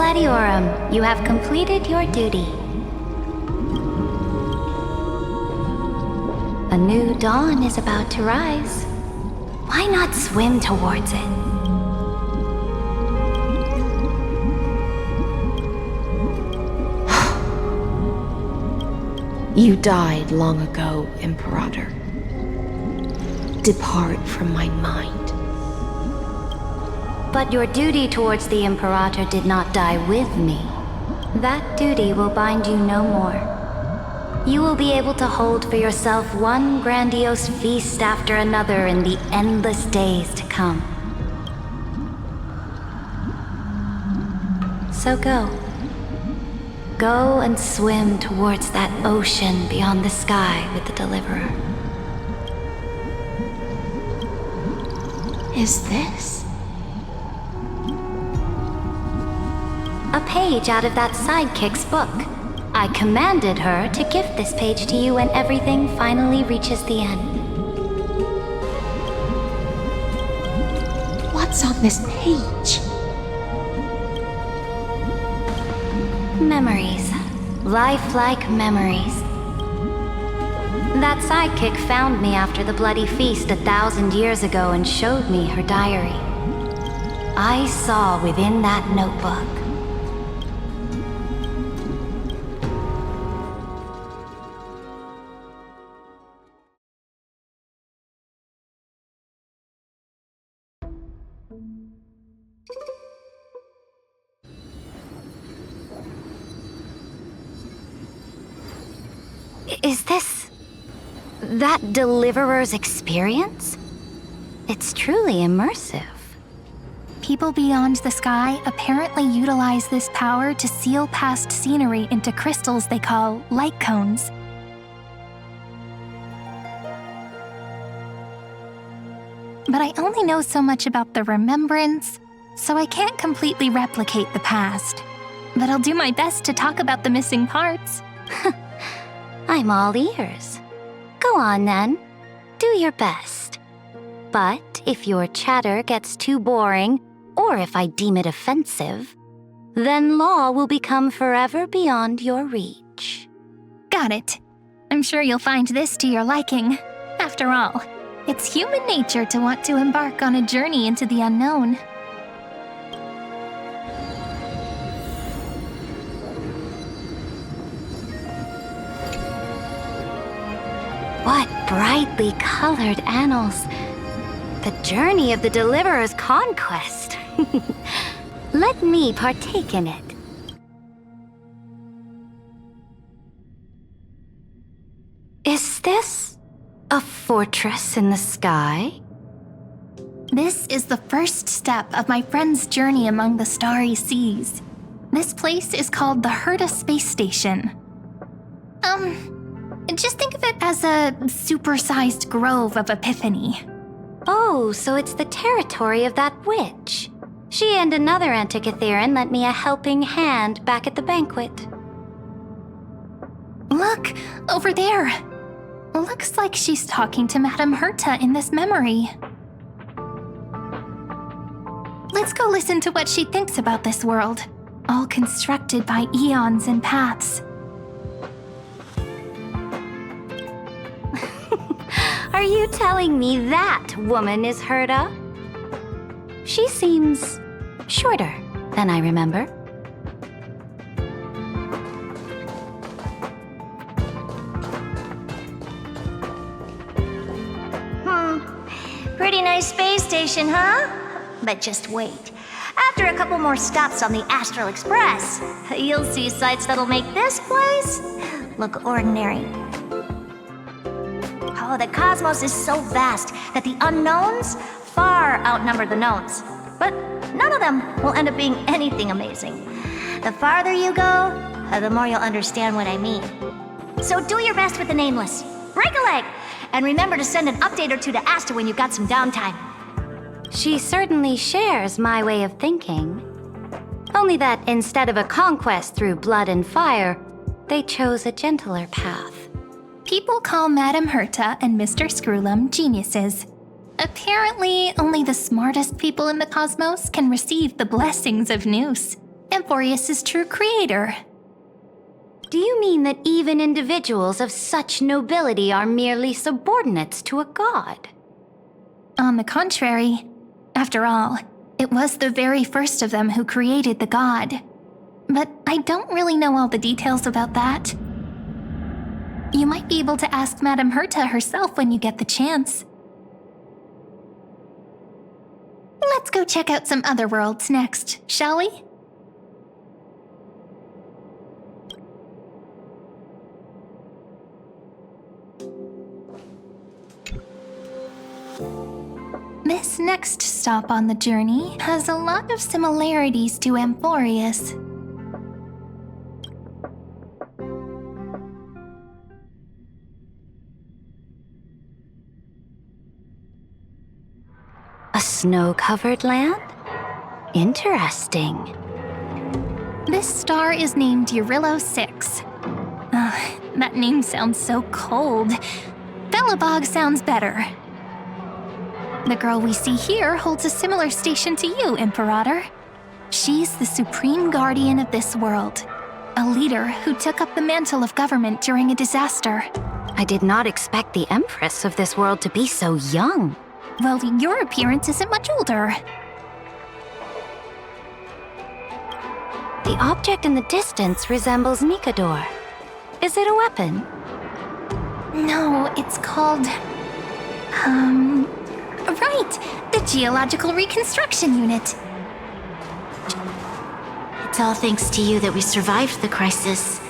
Gladiorum, you have completed your duty. A new dawn is about to rise. Why not swim towards it? You died long ago, Imperator. Depart from my mind. But your duty towards the Imperator did not die with me. That duty will bind you no more. You will be able to hold for yourself one grandiose feast after another in the endless days to come. So go. Go and swim towards that ocean beyond the sky with the Deliverer. Is this? A page out of that sidekick's book. I commanded her to gift this page to you when everything finally reaches the end. What's on this page? Memories. Lifelike memories. That sidekick found me after the bloody feast 1,000 years ago and showed me her diary. I saw within that notebook. Is this that Deliverer's experience? It's truly immersive. People beyond the sky apparently utilize this power to seal past scenery into crystals they call light cones. But I only know so much about the remembrance, so I can't completely replicate the past. But I'll do my best to talk about the missing parts. I'm all ears. Go on then. Do your best. But if your chatter gets too boring, or if I deem it offensive, then law will become forever beyond your reach. Got it. I'm sure you'll find this to your liking. After all, it's human nature to want to embark on a journey into the unknown. What brightly colored annals. The journey of the Deliverer's conquest. Let me partake in it. Is this a fortress in the sky? This is the first step of my friend's journey among the starry seas. This place is called the Herta Space Station. Just think of it as a supersized grove of Epiphany. Oh, so it's the territory of that witch. She and another Antikytheran lent me a helping hand back at the banquet. Look, over there. Looks like she's talking to Madame Herta in this memory. Let's go listen to what she thinks about this world, all constructed by eons and paths. Are you telling me that woman is Herta? She seems shorter than I remember. Pretty nice space station, huh? But just wait. After a couple more stops on the Astral Express, you'll see sights that'll make this place look ordinary. Oh, the cosmos is so vast that the unknowns far outnumber the knowns. But none of them will end up being anything amazing. The farther you go, the more you'll understand what I mean. So do your best with the nameless. Break a leg! And remember to send an update or two to Asta when you've got some downtime. She certainly shares my way of thinking. Only that instead of a conquest through blood and fire, they chose a gentler path. People call Madame Herta and Mr. Screwlum geniuses. Apparently, only the smartest people in the cosmos can receive the blessings of Noose. Amphoreus' true creator. Do you mean that even individuals of such nobility are merely subordinates to a god? On the contrary, after all, it was the very first of them who created the god. But I don't really know all the details about that. You might be able to ask Madame Herta herself when you get the chance. Let's go check out some other worlds next, shall we? This next stop on the journey has a lot of similarities to Amphoreus. A snow-covered land? Interesting. This star is named Eurillo 6. That name sounds so cold. Belobog sounds better. The girl we see here holds a similar station to you, Imperator. She's the supreme guardian of this world, a leader who took up the mantle of government during a disaster. I did not expect the Empress of this world to be so young. Well, your appearance isn't much older. The object in the distance resembles Nikador. Is it a weapon? No, it's called... Right! The Geological Reconstruction Unit. It's all thanks to you that we survived the crisis.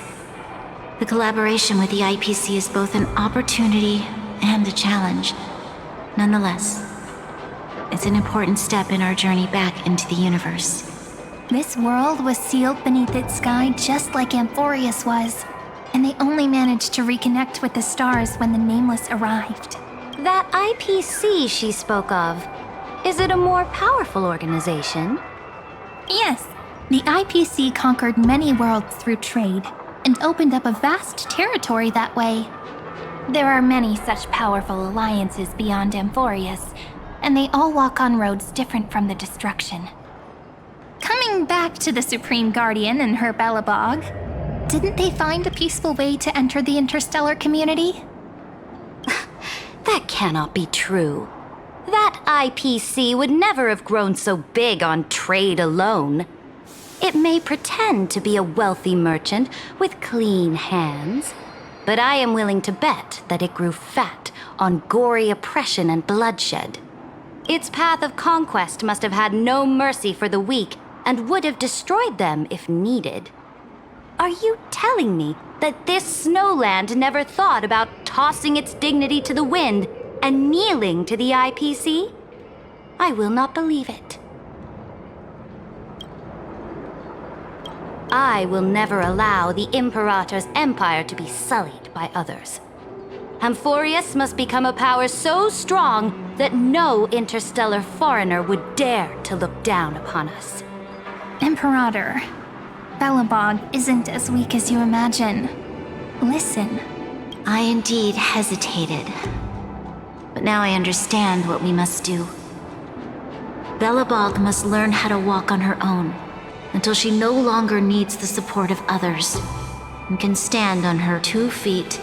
The collaboration with the IPC is both an opportunity and a challenge. Nonetheless, it's an important step in our journey back into the universe. This world was sealed beneath its sky just like Amphoreus was, and they only managed to reconnect with the stars when the Nameless arrived. That IPC she spoke of, is it a more powerful organization? Yes, the IPC conquered many worlds through trade and opened up a vast territory that way. There are many such powerful alliances beyond Amphoreus, and they all walk on roads different from the destruction. Coming back to the Supreme Guardian and her Belobog, didn't they find a peaceful way to enter the interstellar community? That cannot be true. That IPC would never have grown so big on trade alone. It may pretend to be a wealthy merchant with clean hands, but I am willing to bet that it grew fat on gory oppression and bloodshed. Its path of conquest must have had no mercy for the weak and would have destroyed them if needed. Are you telling me that this snowland never thought about tossing its dignity to the wind and kneeling to the IPC? I will not believe it. I will never allow the Imperator's empire to be sullied by others. Amphoreus must become a power so strong that no interstellar foreigner would dare to look down upon us. Imperator, Belobog isn't as weak as you imagine. Listen. I indeed hesitated. But now I understand what we must do. Belobog must learn how to walk on her own until she no longer needs the support of others and can stand on her 2 feet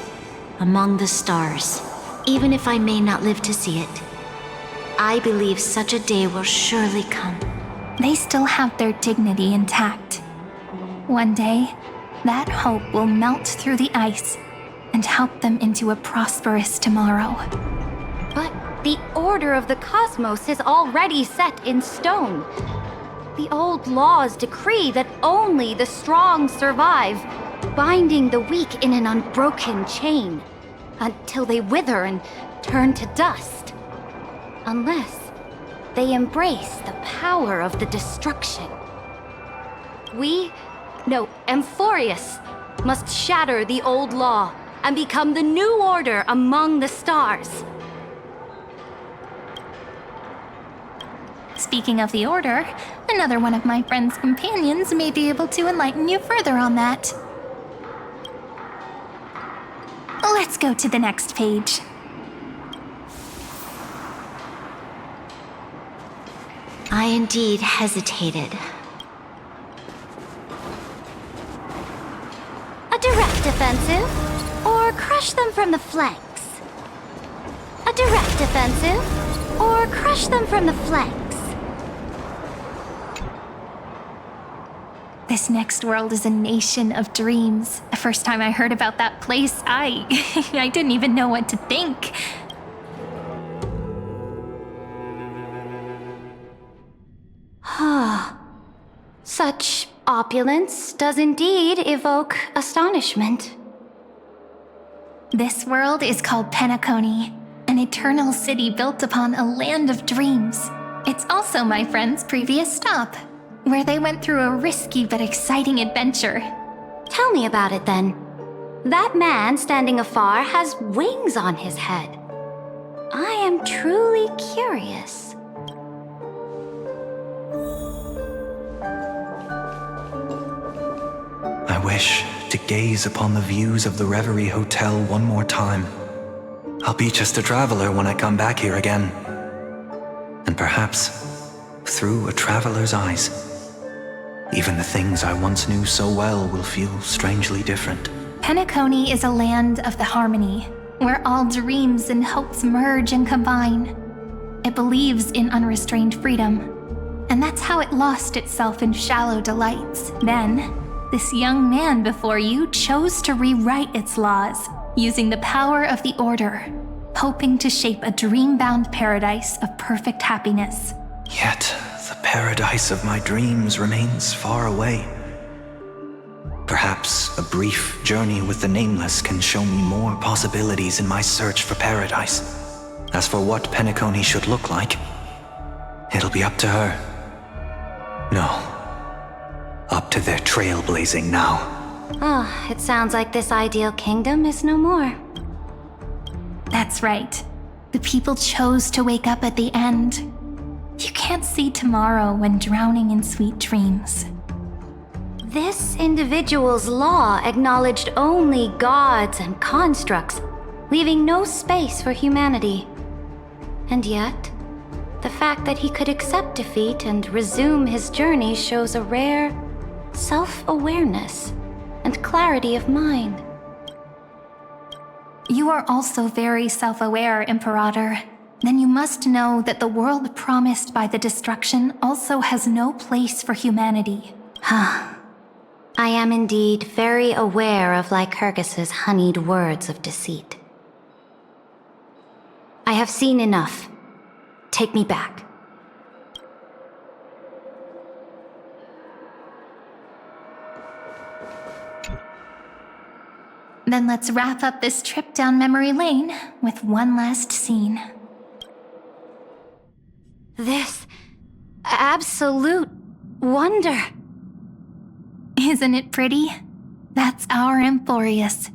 among the stars. Even if I may not live to see it, I believe such a day will surely come. They still have their dignity intact. One day, that hope will melt through the ice and help them into a prosperous tomorrow. But the order of the cosmos is already set in stone. The old laws decree that only the strong survive, binding the weak in an unbroken chain until they wither and turn to dust. Unless they embrace the power of the destruction. Amphoreus must shatter the old law and become the new order among the stars. Speaking of the Order, another one of my friend's companions may be able to enlighten you further on that. Let's go to the next page. I indeed hesitated. offensive, or crush them from the flanks? A direct offensive, or crush them from the flanks? This next world is a nation of dreams. The first time I heard about that place, I didn't even know what to think. Such opulence does indeed evoke astonishment. This world is called Penacony, an eternal city built upon a land of dreams. It's also my friend's previous stop, where they went through a risky but exciting adventure. Tell me about it then. That man standing afar has wings on his head. I am truly curious. I wish to gaze upon the views of the Reverie Hotel one more time. I'll be just a traveler when I come back here again. And perhaps, through a traveler's eyes, even the things I once knew so well will feel strangely different. Penacony is a land of the harmony, where all dreams and hopes merge and combine. It believes in unrestrained freedom, and that's how it lost itself in shallow delights. Then, this young man before you chose to rewrite its laws, using the power of the Order, hoping to shape a dream-bound paradise of perfect happiness. Yet, the paradise of my dreams remains far away. Perhaps a brief journey with the Nameless can show me more possibilities in my search for paradise. As for what Penacony should look like, it'll be up to her. No, up to their trailblazing now. It sounds like this ideal kingdom is no more. That's right. The people chose to wake up at the end. You can't see tomorrow when drowning in sweet dreams. This individual's law acknowledged only gods and constructs, leaving no space for humanity. And yet, the fact that he could accept defeat and resume his journey shows a rare self-awareness and clarity of mind. You are also very self-aware, Imperator. Then you must know that the world promised by the destruction also has no place for humanity. I am indeed very aware of Lycurgus's honeyed words of deceit. I have seen enough. Take me back. Then let's wrap up this trip down memory lane with one last scene. This absolute wonder. Isn't it pretty? That's our Amphoreus.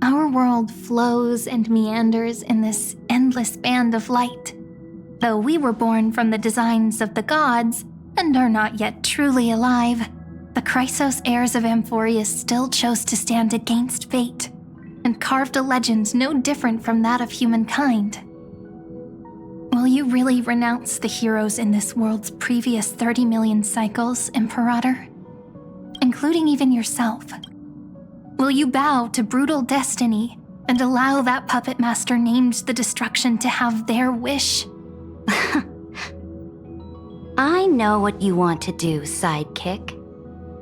Our world flows and meanders in this endless band of light. Though we were born from the designs of the gods and are not yet truly alive, the Chrysos heirs of Amphoreus still chose to stand against fate and carved a legend no different from that of humankind. Will you really renounce the heroes in this world's previous 30 million cycles, Imperator? Including even yourself. Will you bow to brutal destiny and allow that puppet master named the destruction to have their wish? I know what you want to do, sidekick.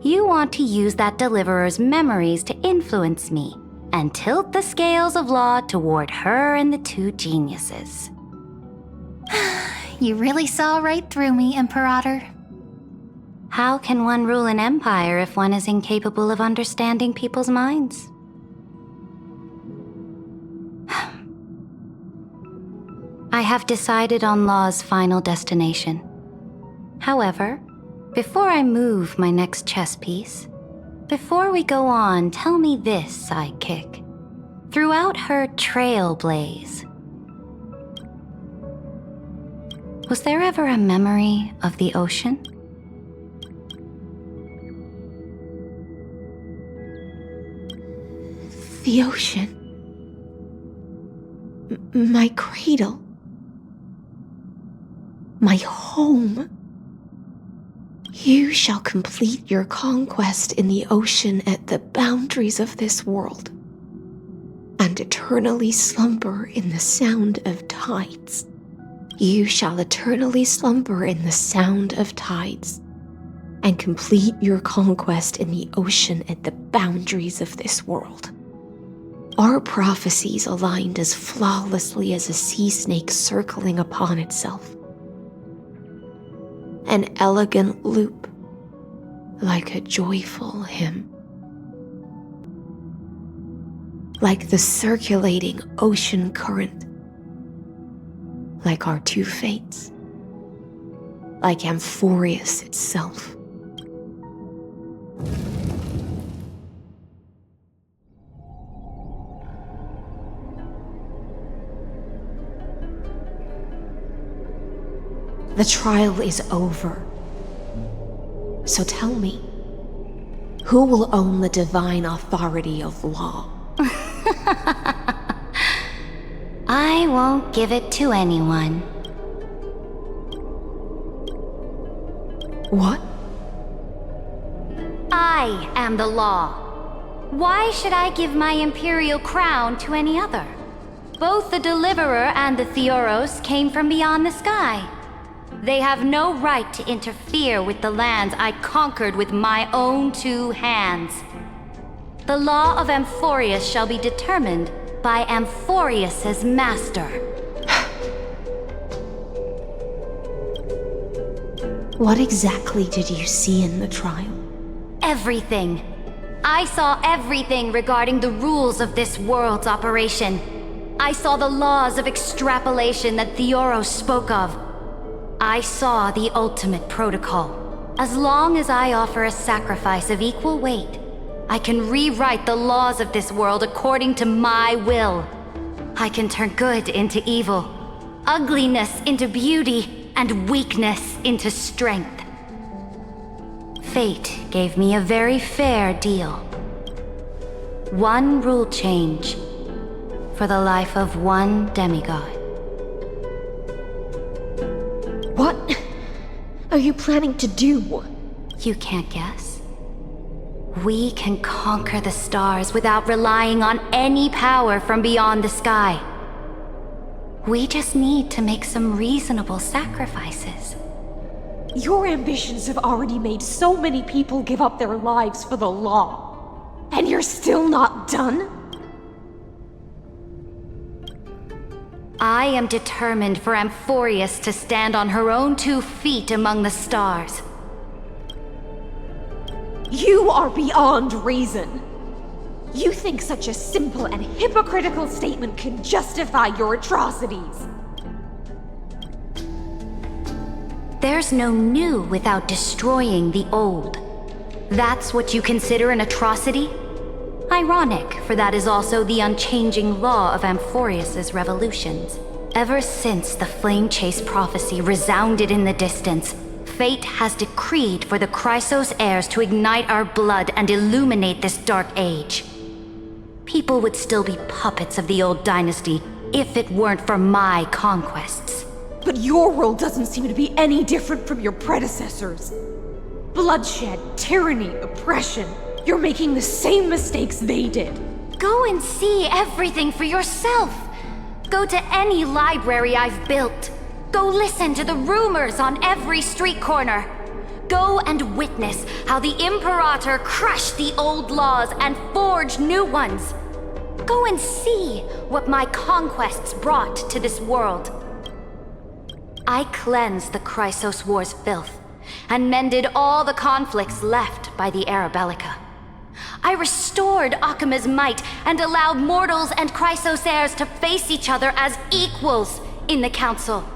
You want to use that deliverer's memories to influence me and tilt the scales of law toward her and the two geniuses. You really saw right through me, Imperator. How can one rule an empire if one is incapable of understanding people's minds? I have decided on Law's final destination. However, before I move my next chess piece, before we go on, tell me this, sidekick. Throughout her Trailblaze, was there ever a memory of the ocean? The ocean. My cradle. My home. You shall complete your conquest in the ocean at the boundaries of this world. and eternally slumber in the sound of tides. You shall eternally slumber in the sound of tides, and complete your conquest in the ocean at the boundaries of this world. Our prophecies aligned as flawlessly as a sea snake circling upon itself. An elegant loop, like a joyful hymn. Like the circulating ocean current. Like our two fates. Like Amphoreus itself. The trial is over. So tell me, who will own the divine authority of law? I won't give it to anyone. What? I am the law. Why should I give my imperial crown to any other? Both the Deliverer and the Theoros came from beyond the sky. They have no right to interfere with the lands I conquered with my own two hands. The law of Amphoreus shall be determined by Amphoreus's master. What exactly did you see in the trial? Everything. I saw everything regarding the rules of this world's operation. I saw the laws of extrapolation that Theoros spoke of. I saw the ultimate protocol. As long as I offer a sacrifice of equal weight, I can rewrite the laws of this world according to my will. I can turn good into evil, ugliness into beauty, and weakness into strength. Fate gave me a very fair deal. One rule change for the life of one demigod. What are you planning to do? You can't guess? We can conquer the stars without relying on any power from beyond the sky. We just need to make some reasonable sacrifices. Your ambitions have already made so many people give up their lives for the law. And you're still not done? I am determined for Amphoreus to stand on her own 2 feet among the stars. You are beyond reason. You think such a simple and hypocritical statement can justify your atrocities. There's no new without destroying the old. That's what you consider an atrocity? Ironic, for that is also the unchanging law of Amphoreus's revolutions. Ever since the Flame Chase prophecy resounded in the distance, fate has decreed for the Chrysos heirs to ignite our blood and illuminate this dark age. People would still be puppets of the old dynasty if it weren't for my conquests. But your world doesn't seem to be any different from your predecessors. Bloodshed, tyranny, oppression. You're making the same mistakes they did. Go and see everything for yourself. Go to any library I've built. Go listen to the rumors on every street corner. Go and witness how the Imperator crushed the old laws and forged new ones. Go and see what my conquests brought to this world. I cleansed the Chrysos War's filth and mended all the conflicts left by the Era Bellica. I restored Akima's might and allowed mortals and Chrysos heirs to face each other as equals in the Council.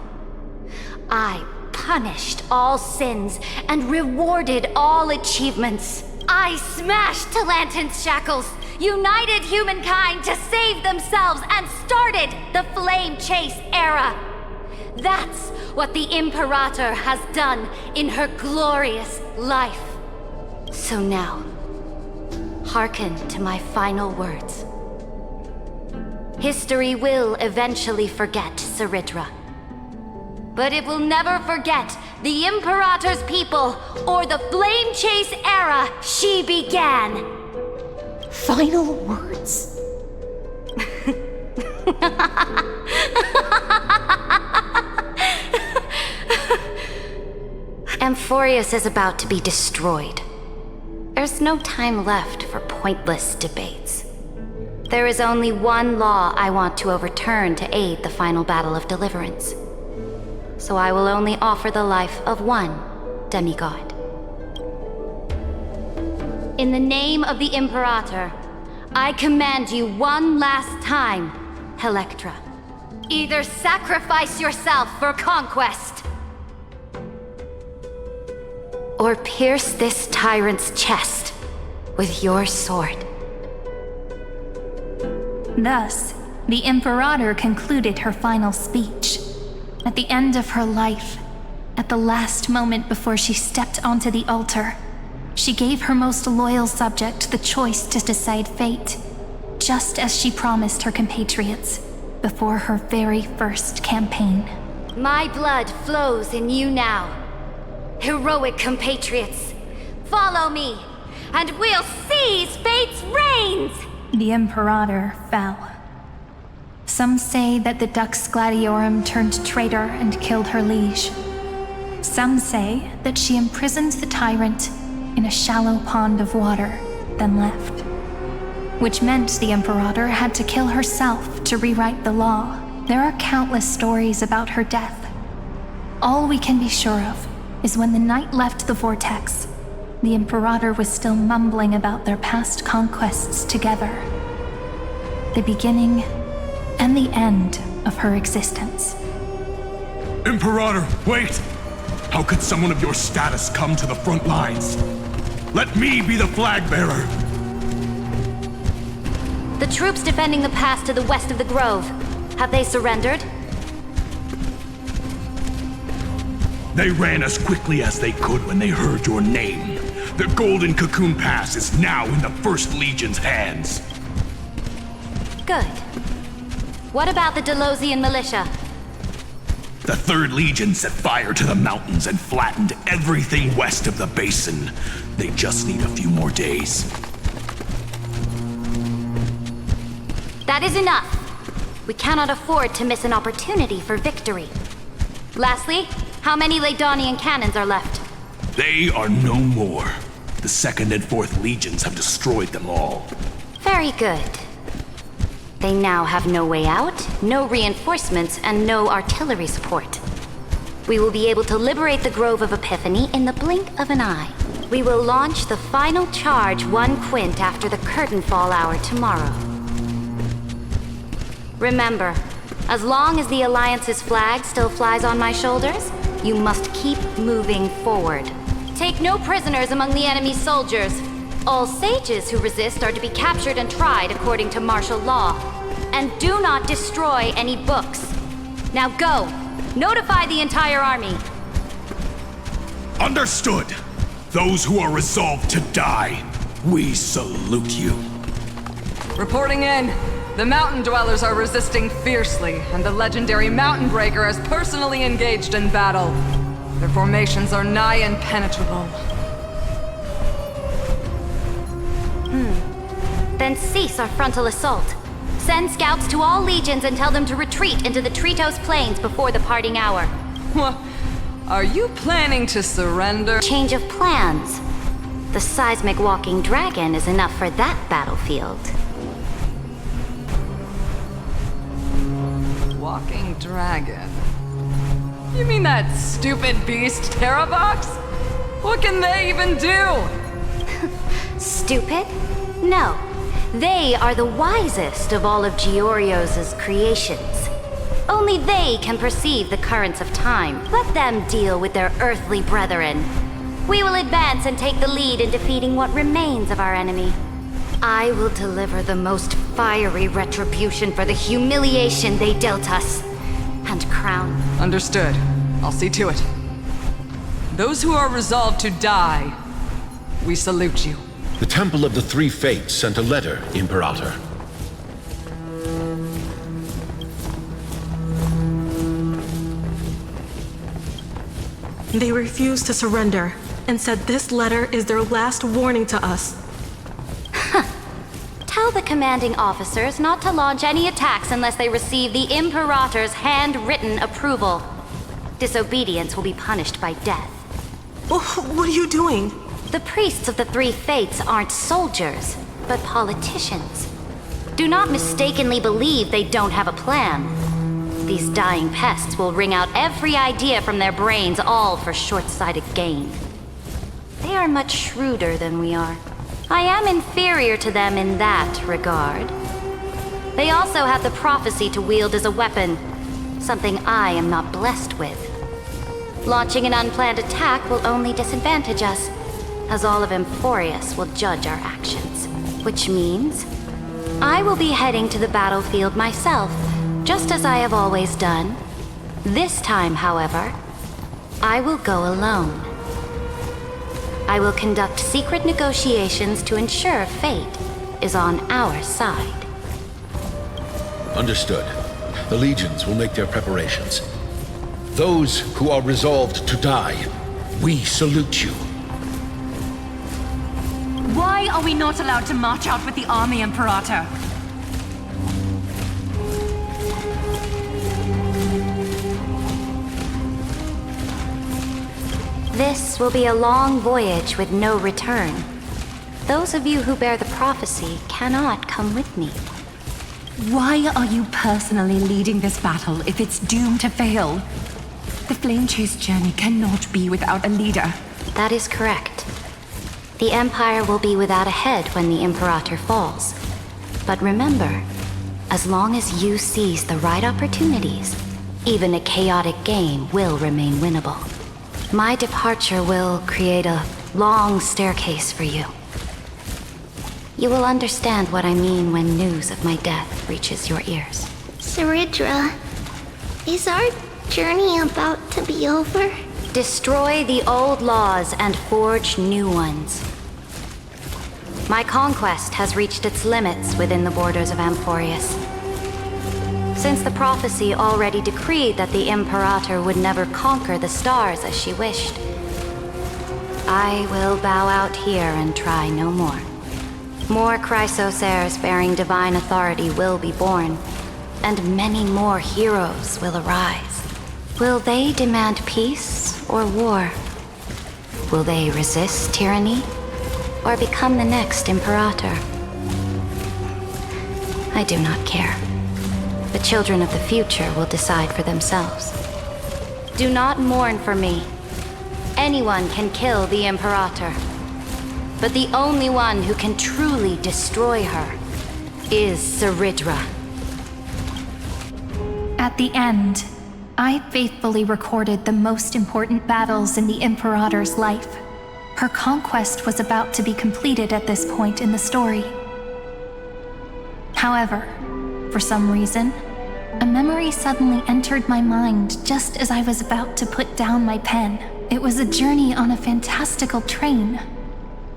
I punished all sins and rewarded all achievements. I smashed Talantin's shackles, united humankind to save themselves, and started the Flame Chase era. That's what the Imperator has done in her glorious life. So now, hearken to my final words. History will eventually forget Saridra, but it will never forget the Imperator's people or the Flame Chase era she began. Final words. Amphoreus is about to be destroyed. There's no time left for pointless debates. There is only one law I want to overturn to aid the final battle of deliverance. So I will only offer the life of one demigod. In the name of the Imperator, I command you one last time, Electra. Either sacrifice yourself for conquest, or pierce this tyrant's chest with your sword. Thus, the Imperator concluded her final speech. At the end of her life, at the last moment before she stepped onto the altar, she gave her most loyal subject the choice to decide fate, just as she promised her compatriots before her very first campaign. My blood flows in you now. Heroic compatriots, follow me, and we'll seize fate's reins! The Imperator fell. Some say that the Dux Gladiorum turned traitor and killed her liege. Some say that she imprisoned the tyrant in a shallow pond of water, then left. Which meant the Imperator had to kill herself to rewrite the law. There are countless stories about her death. All we can be sure of is when the knight left the vortex, the Imperator was still mumbling about their past conquests together. The beginning and the end of her existence. Imperator, wait! How could someone of your status come to the front lines? Let me be the flag bearer! The troops defending the pass to the west of the grove, have they surrendered? They ran as quickly as they could when they heard your name. The Golden Cocoon Pass is now in the First Legion's hands. Good. What about the Delosian militia? The Third Legion set fire to the mountains and flattened everything west of the basin. They just need a few more days. That is enough. We cannot afford to miss an opportunity for victory. Lastly, how many Ladonian cannons are left? They are no more. The Second and Fourth Legions have destroyed them all. Very good. They now have no way out, no reinforcements, and no artillery support. We will be able to liberate the Grove of Epiphany in the blink of an eye. We will launch the final charge 1 quint after the curtain fall hour tomorrow. Remember, as long as the Alliance's flag still flies on my shoulders, you must keep moving forward. Take no prisoners among the enemy's soldiers. All sages who resist are to be captured and tried according to martial law. And do not destroy any books. Now go! Notify the entire army! Understood! Those who are resolved to die, we salute you. Reporting in. The mountain dwellers are resisting fiercely, and the legendary Mountain Breaker has personally engaged in battle. Their formations are nigh impenetrable. Then cease our frontal assault. Send scouts to all legions and tell them to retreat into the Tritos Plains before the parting hour. What? Are you planning to surrender? Change of plans. The seismic walking dragon is enough for that battlefield. Walking dragon? You mean that stupid beast, Terravox? What can they even do? Stupid? No. They are the wisest of all of Georios' creations. Only they can perceive the currents of time. Let them deal with their earthly brethren. We will advance and take the lead in defeating what remains of our enemy. I will deliver the most fiery retribution for the humiliation they dealt us, and crown. Understood. I'll see to it. Those who are resolved to die, we salute you. The Temple of the Three Fates sent a letter, Imperator. They refused to surrender and said this letter is their last warning to us. Tell the commanding officers not to launch any attacks unless they receive the Imperator's handwritten approval. Disobedience will be punished by death. What are you doing? The priests of the Three Fates aren't soldiers, but politicians. Do not mistakenly believe they don't have a plan. These dying pests will wring out every idea from their brains, all for short-sighted gain. They are much shrewder than we are. I am inferior to them in that regard. They also have the prophecy to wield as a weapon, something I am not blessed with. Launching an unplanned attack will only disadvantage us, as all of Amphoreus will judge our actions. Which means I will be heading to the battlefield myself, just as I have always done. This time, however, I will go alone. I will conduct secret negotiations to ensure fate is on our side. Understood. The legions will make their preparations. Those who are resolved to die, we salute you. Why are we not allowed to march out with the army, Imperator? This will be a long voyage with no return. Those of you who bear the prophecy cannot come with me. Why are you personally leading this battle if it's doomed to fail? The Flame Chase journey cannot be without a leader. That is correct. The Empire will be without a head when the Imperator falls. But remember, as long as you seize the right opportunities, even a chaotic game will remain winnable. My departure will create a long staircase for you. You will understand what I mean when news of my death reaches your ears. Saridra, is our journey about to be over? Destroy the old laws and forge new ones. My conquest has reached its limits within the borders of Amphoreus. Since the prophecy already decreed that the Imperator would never conquer the stars as she wished, I will bow out here and try no more. More Chrysos heirs bearing divine authority will be born, and many more heroes will arise. Will they demand peace or war? Will they resist tyranny or become the next Imperator? I do not care. The children of the future will decide for themselves. Do not mourn for me. Anyone can kill the Imperator. But the only one who can truly destroy her is Saridra. At the end, I faithfully recorded the most important battles in the Imperator's life. Her conquest was about to be completed at this point in the story. However, for some reason, a memory suddenly entered my mind just as I was about to put down my pen. It was a journey on a fantastical train.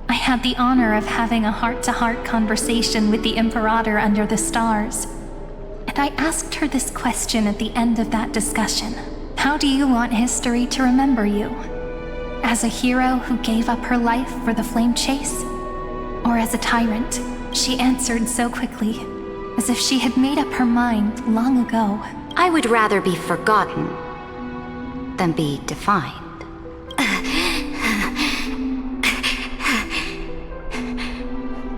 I had the honor of having a heart-to-heart conversation with the Imperator under the stars. And I asked her this question at the end of that discussion. How do you want history to remember you? As a hero who gave up her life for the Flame Chase? Or as a tyrant? She answered so quickly, as if she had made up her mind long ago. I would rather be forgotten than be defined.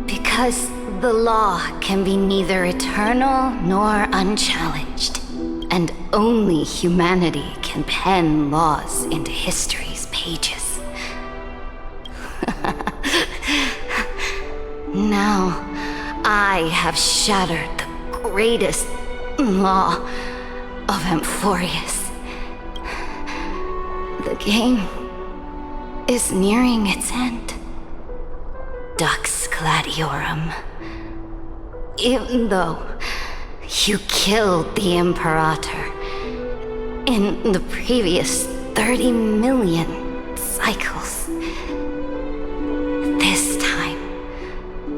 Because the law can be neither eternal nor unchallenged, and only humanity can pen laws into history's pages. Now, I have shattered the greatest law of Amphoreus. The game is nearing its end. Dux Gladiorum. Even though you killed the Imperator in the previous 30 million cycles, this time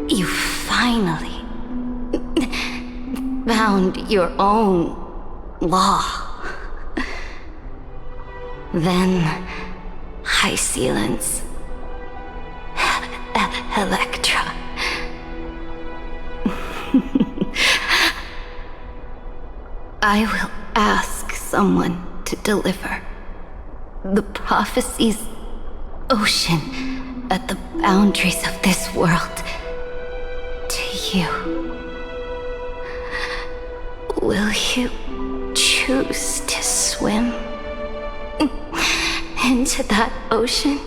you finally found your own law. Then High Sealants, Electra. I will ask someone to deliver the prophecy's ocean at the boundaries of this world to you. Will you choose to swim into that ocean?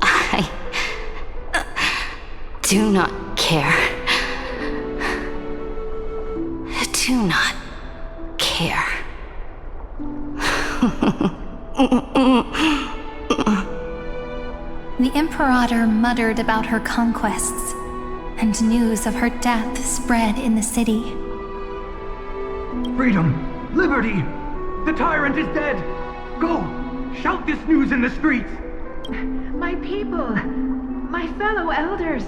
I do not care. Do not care. The Imperator muttered about her conquests, and news of her death spread in the city. Freedom! Liberty! The tyrant is dead! Go! Shout this news in the streets! My people, my fellow elders,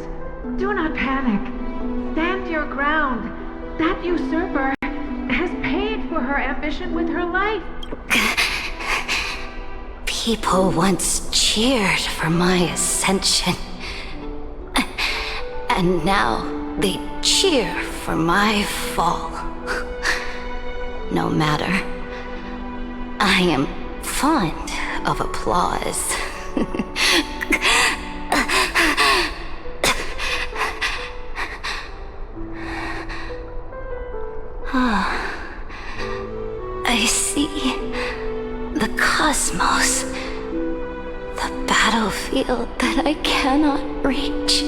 do not panic. Stand your ground. That usurper has paid for her ambition with her life. People once cheered for my ascension. And now they cheer for my fall. No matter. I am fond of applause. I see the cosmos, the battlefield that I cannot reach.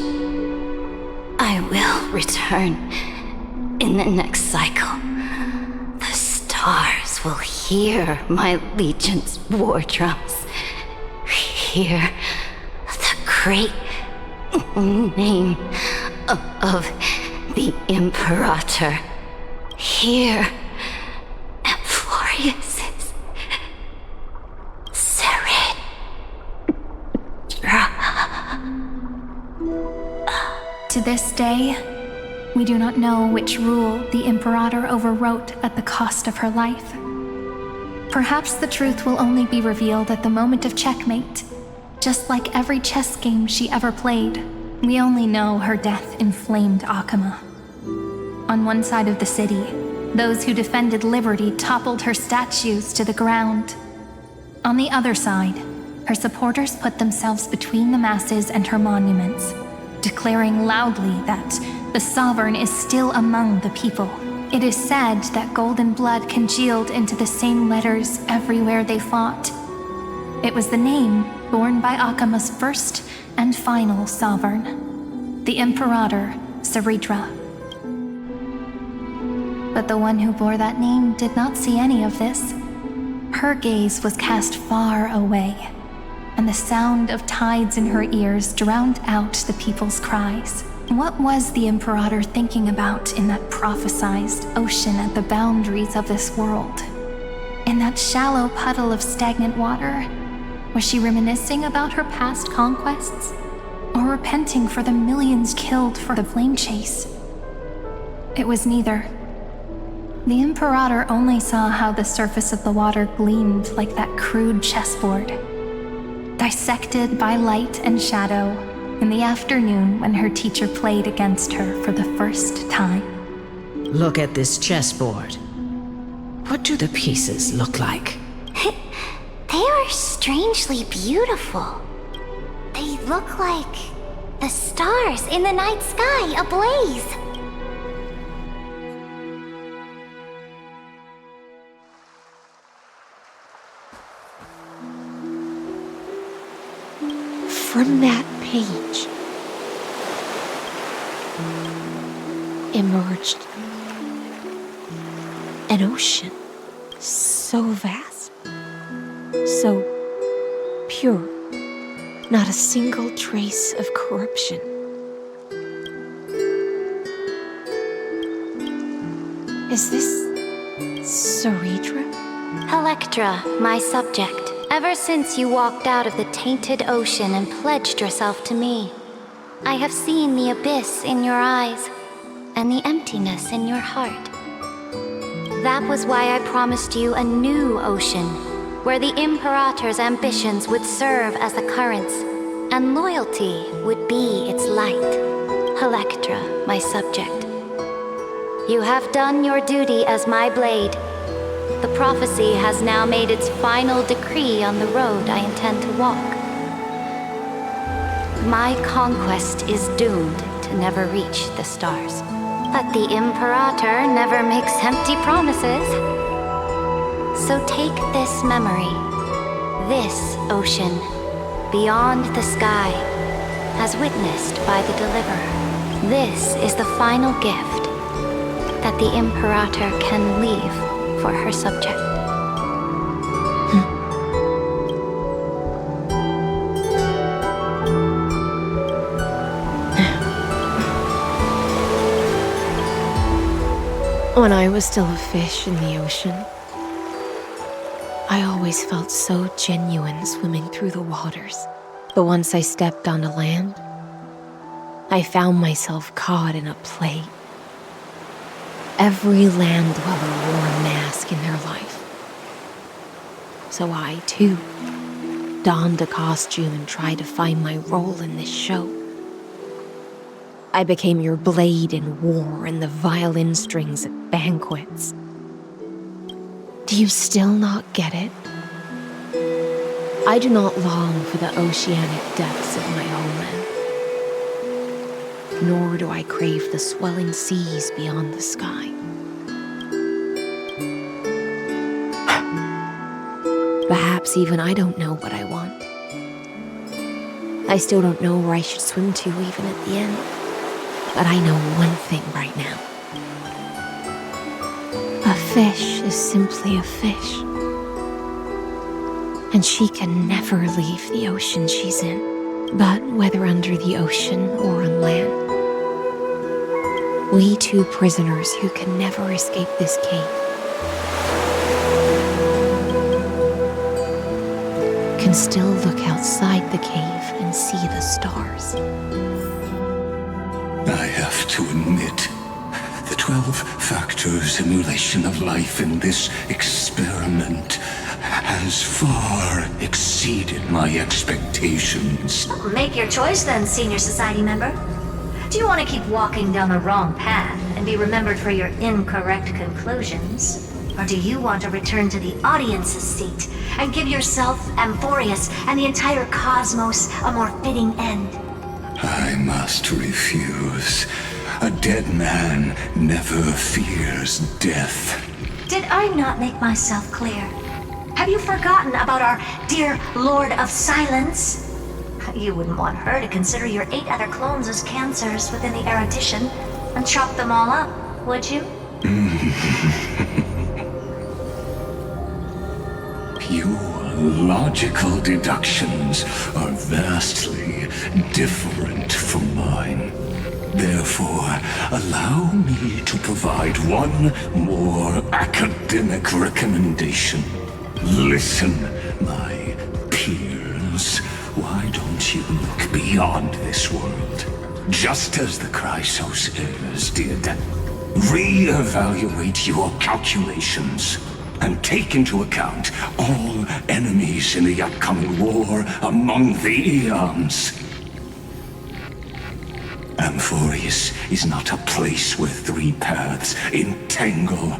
I will return in the next cycle. The stars will hear my legion's war drums, hear the great name of the Imperator, hear Amphoreus' Serid. To this day, we do not know which rule the Imperator overwrote at the cost of her life. Perhaps the truth will only be revealed at the moment of checkmate, just like every chess game she ever played. We only know her death inflamed Akama. On one side of the city, those who defended liberty toppled her statues to the ground. On the other side, her supporters put themselves between the masses and her monuments, declaring loudly that the sovereign is still among the people. It is said that golden blood congealed into the same letters everywhere they fought. It was the name borne by Akama's first and final sovereign, the Imperator Seridra. But the one who bore that name did not see any of this. Her gaze was cast far away, and the sound of tides in her ears drowned out the people's cries. What was the Imperator thinking about in that prophesized ocean at the boundaries of this world? In that shallow puddle of stagnant water, was she reminiscing about her past conquests? Or repenting for the millions killed for the flame chase? It was neither. The Imperator only saw how the surface of the water gleamed like that crude chessboard, dissected by light and shadow in the afternoon when her teacher played against her for the first time. Look at this chessboard. What do the pieces look like? They are strangely beautiful. They look like the stars in the night sky ablaze. From that page emerged an ocean so vast, so pure, not a single trace of corruption. Is this Seridra? Electra, my subject. Ever since you walked out of the tainted ocean and pledged yourself to me, I have seen the abyss in your eyes and the emptiness in your heart. That was why I promised you a new ocean, where the Imperator's ambitions would serve as the currents, and loyalty would be its light. Electra, my subject. You have done your duty as my blade. The prophecy has now made its final decree on the road I intend to walk. My conquest is doomed to never reach the stars. But the Imperator never makes empty promises. So take this memory, this ocean, beyond the sky, as witnessed by the Deliverer. This is the final gift that the Imperator can leave for her subject. When I was still a fish in the ocean, I always felt so genuine swimming through the waters. But once I stepped onto land, I found myself caught in a play. Every land dweller wore a mask in their life. So I, too, donned a costume and tried to find my role in this show. I became your blade in war and the violin strings at banquets. Do you still not get it? I do not long for the oceanic depths of my homeland, nor do I crave the swelling seas beyond the sky. Perhaps even I don't know what I want. I still don't know where I should swim to even at the end. But I know one thing right now. A fish is simply a fish. And she can never leave the ocean she's in. But whether under the ocean or on land, we two prisoners who can never escape this cave can still look outside the cave and see the stars. I have to admit, the 12-factor simulation of life in this experiment has far exceeded my expectations. Make your choice then, senior society member. Do you want to keep walking down the wrong path and be remembered for your incorrect conclusions? Or do you want to return to the audience's seat and give yourself, Amphoreus, and the entire cosmos a more fitting end? I must refuse. A dead man never fears death. Did I not make myself clear? Have you forgotten about our dear Lord of Silence? You wouldn't want her to consider your 8 other clones as cancers within the erudition and chop them all up, would you? Your logical deductions are vastly different from mine. Therefore, allow me to provide one more academic recommendation. Listen, my peers. Why don't you look beyond this world? Just as the Chrysos heirs did. Re-evaluate your calculations and take into account all enemies in the upcoming war among the eons. Amphoreus is not a place where 3 paths entangle,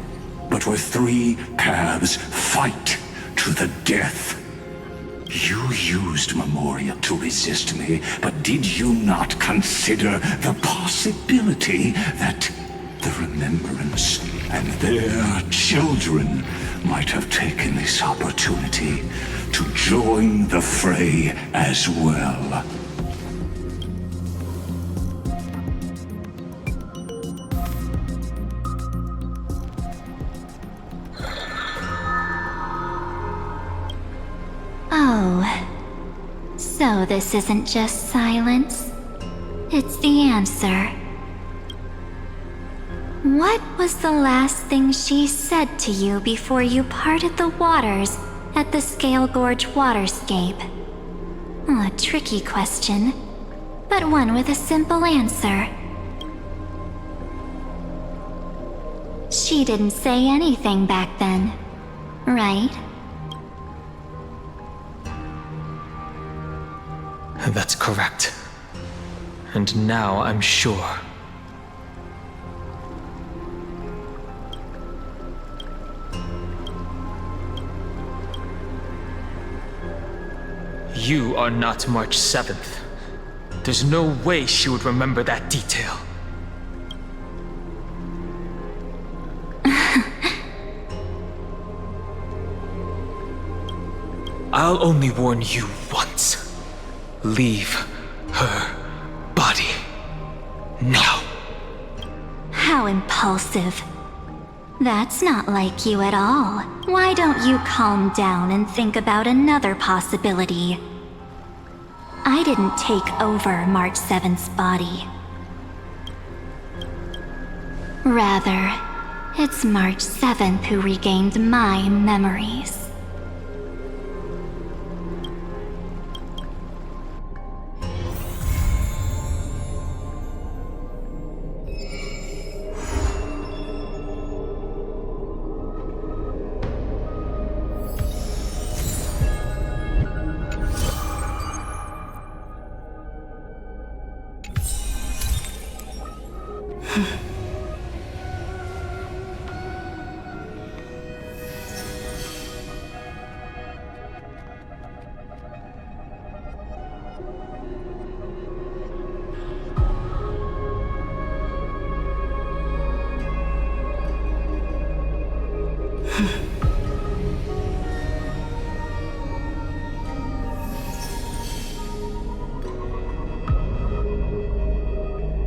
but where 3 paths fight to the death. You used Memoria to resist me, but did you not consider the possibility that the Remembrance and their children might have taken this opportunity to join the fray as well? Oh, so this isn't just silence. It's the answer. What was the last thing she said to you before you parted the waters at the Scale Gorge waterscape? A tricky question, but one with a simple answer. She didn't say anything back then, right? That's correct. And now I'm sure. You are not March 7th. There's no way she would remember that detail. I'll only warn you once. Leave her body. Now. How impulsive. That's not like you at all. Why don't you calm down and think about another possibility? I didn't take over March 7th's body. Rather, it's March 7th who regained my memories.